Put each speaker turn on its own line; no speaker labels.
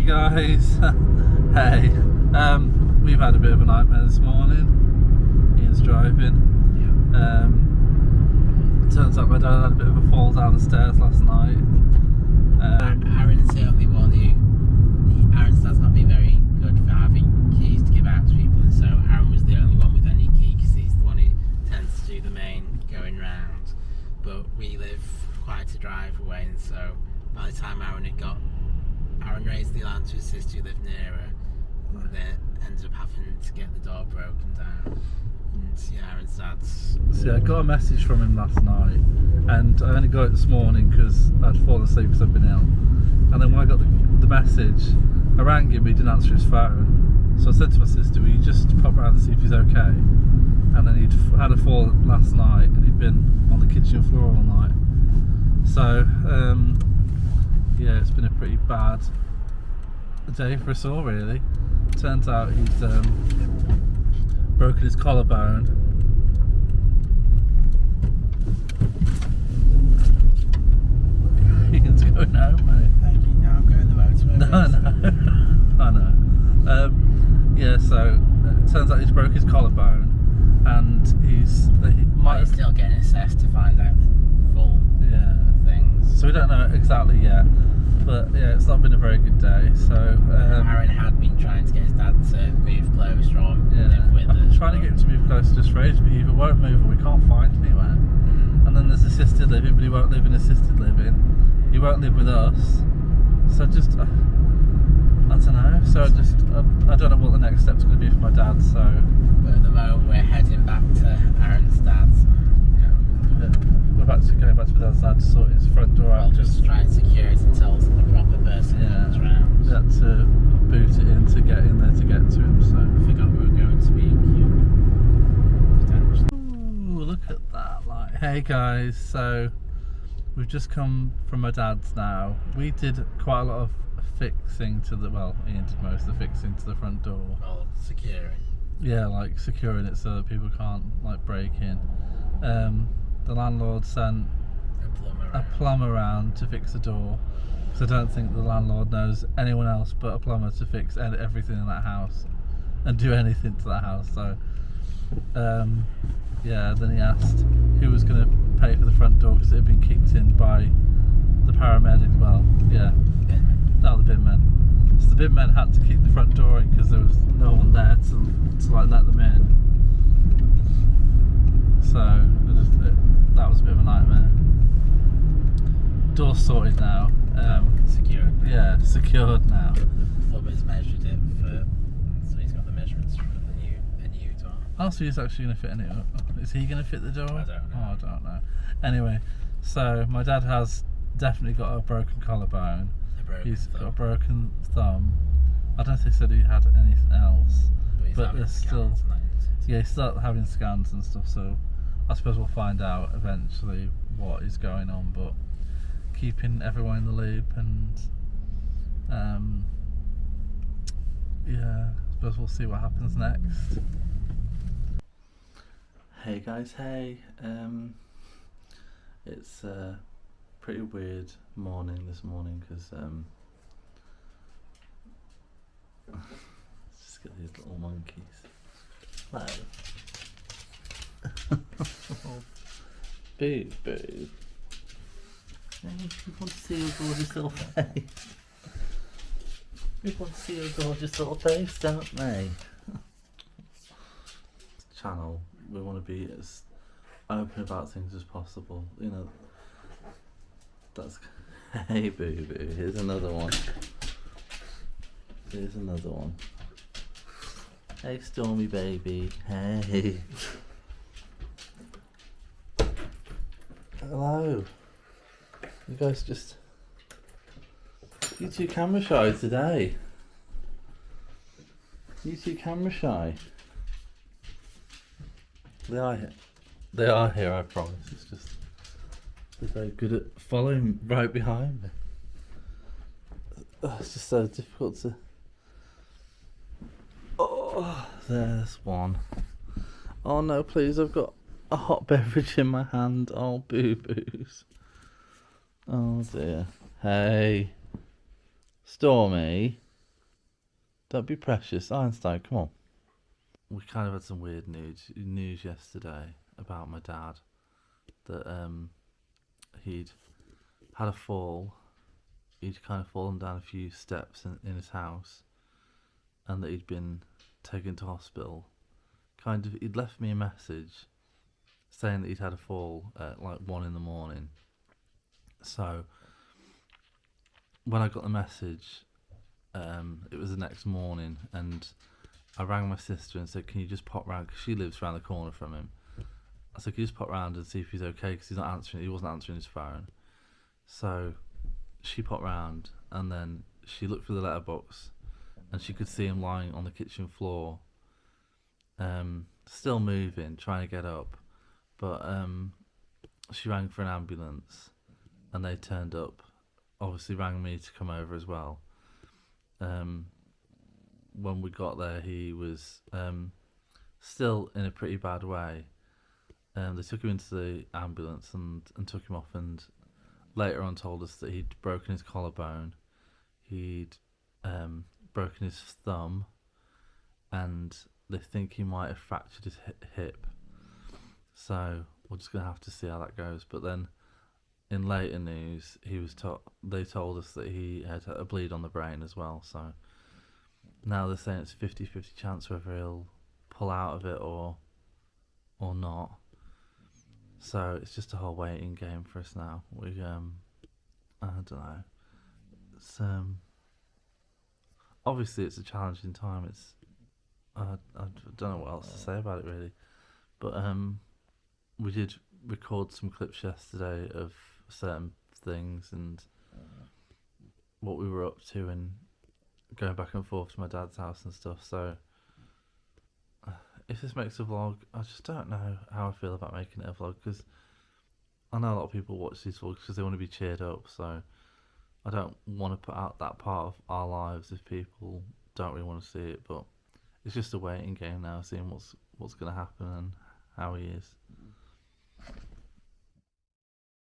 guys. Hey, we've had a bit of a nightmare this morning. Ian's driving. Turns out my dad had a bit of a fall down the stairs last night.
Aaron's the only one Aaron's dad's not been very good for having keys to give out to people, and so Aaron was the only one with any key because he's the one who tends to do the main going round. But we live quite a drive away, and so by the time Aaron raised the alarm to his sister who lived nearer, they ended up having to get the door broken down. And yeah, Aaron's dad's...
So I got a message from him last night, and I only got it this morning because I'd fallen asleep because I'd been ill. And then when I got the message, I rang him, he didn't answer his phone. So I said to my sister, will you just pop round and see if he's okay? And then he'd had a fall last night, and he'd been on the kitchen floor all night. So, yeah, it's been a pretty bad day for us all, really. Turns out he's broken his collarbone. Ian's going home, mate.
Thank you. Now I'm going the motorway.
No, I know. Yeah, so it turns out he's broke his collarbone, and he might
He's still getting assessed to find out the full things.
So we don't know exactly yet, but yeah, it's not been a very good day. So
Aaron had been trying to get his dad to move closer or live with
I've been
us.
trying to get him to move closer just for ages, but he either won't move or we can't find anywhere. And then there's assisted living, but he won't live in assisted living. He won't live with us. So just, I don't know. So I don't know what the next step's going to be for my dad. So
But at the moment we're heading back to Aaron's dad's.
we're going back to my dad's dad to sort his front door
I'll
out.
just try and secure it until the proper person comes round.
We had to boot it in to get in there to get to him. So
I forgot we were going to be potentially.
ooh, look at that! Like, hey guys, so we've just come from my dad's now. We did quite a lot of fixing to the, well, Ian did most of the fixing to the front door.
Well, securing.
Yeah, like securing it so that people can't like break in. The landlord sent a plumber around to fix the door, because I don't think the landlord knows anyone else but a plumber to fix everything in that house and do anything to that house. So yeah, then he asked who was going to pay for the front door because it had been kicked in by the paramedics. Well, yeah, no, the bin men. So the bin men had to kick the front door in because there was no one there to like let them in. So that was a bit of a nightmare. Door's sorted now.
Secured.
Yeah, secured now.
The plumber's measured it so he's got the measurements for a new door.
Oh, so he's actually going to fit in it. Is he going to fit the door?
I don't know.
Oh, I don't know. Anyway, so my dad has definitely got a broken collarbone. He's got a broken thumb. I don't think they said he had anything else. But there's still... Yeah, he's still having scans and stuff, so I suppose we'll find out eventually what is going on, but keeping everyone in the loop, and yeah, I suppose we'll see what happens next. Hey guys, hey. It's a pretty weird morning this morning because let's just get these little monkeys. Hello. Boo boo. Hey, we want to see your gorgeous little face. We want to see your gorgeous little face, don't we? Channel, we want to be as open about things as possible. You know, that's. Hey boo boo, here's another one. Here's another one. Hey Stormy baby, hey. Hello. You guys just... You two camera shy today. You two camera shy. They are here. They are here, I promise. It's just... They're very good at following right behind me. Oh, it's just so difficult to... Oh, there's one. Oh no, please, I've got a hot beverage in my hand. Oh, boo-boos. Oh dear. Hey. Stormy. Don't be precious. Einstein, come on. We kind of had some weird news yesterday about my dad. That he'd had a fall. He'd kind of fallen down a few steps in his house, and that he'd been taken to hospital. He'd left me a message saying that he'd had a fall at like 1 in the morning. So when I got the message, it was the next morning, and I rang my sister and said, "Can you just pop round?" Because she lives around the corner from him. I said, "Can you just pop round and see if he's okay?" Because he's not answering. He wasn't answering his phone. So she popped round, and then she looked through the letterbox, and she could see him lying on the kitchen floor, still moving, trying to get up. But she rang for an ambulance, and they turned up. Obviously rang me to come over as well. When we got there, he was still in a pretty bad way. They took him into the ambulance and took him off, and later on told us that he'd broken his collarbone, he'd broken his thumb, and they think he might have fractured his hip. So we're just going to have to see how that goes. But then in later news, they told us that he had a bleed on the brain as well. So now they're saying it's 50-50 chance whether he'll pull out of it or not. So it's just a whole waiting game for us now. I don't know. It's obviously it's a challenging time. I don't know what else to say about it really, but we did record some clips yesterday of certain things and what we were up to and going back and forth to my dad's house and stuff. So if this makes a vlog, I just don't know how I feel about making it a vlog, because I know a lot of people watch these vlogs because they want to be cheered up, so I don't want to put out that part of our lives if people don't really want to see it. But it's just a waiting game now, seeing what's going to happen and how he is.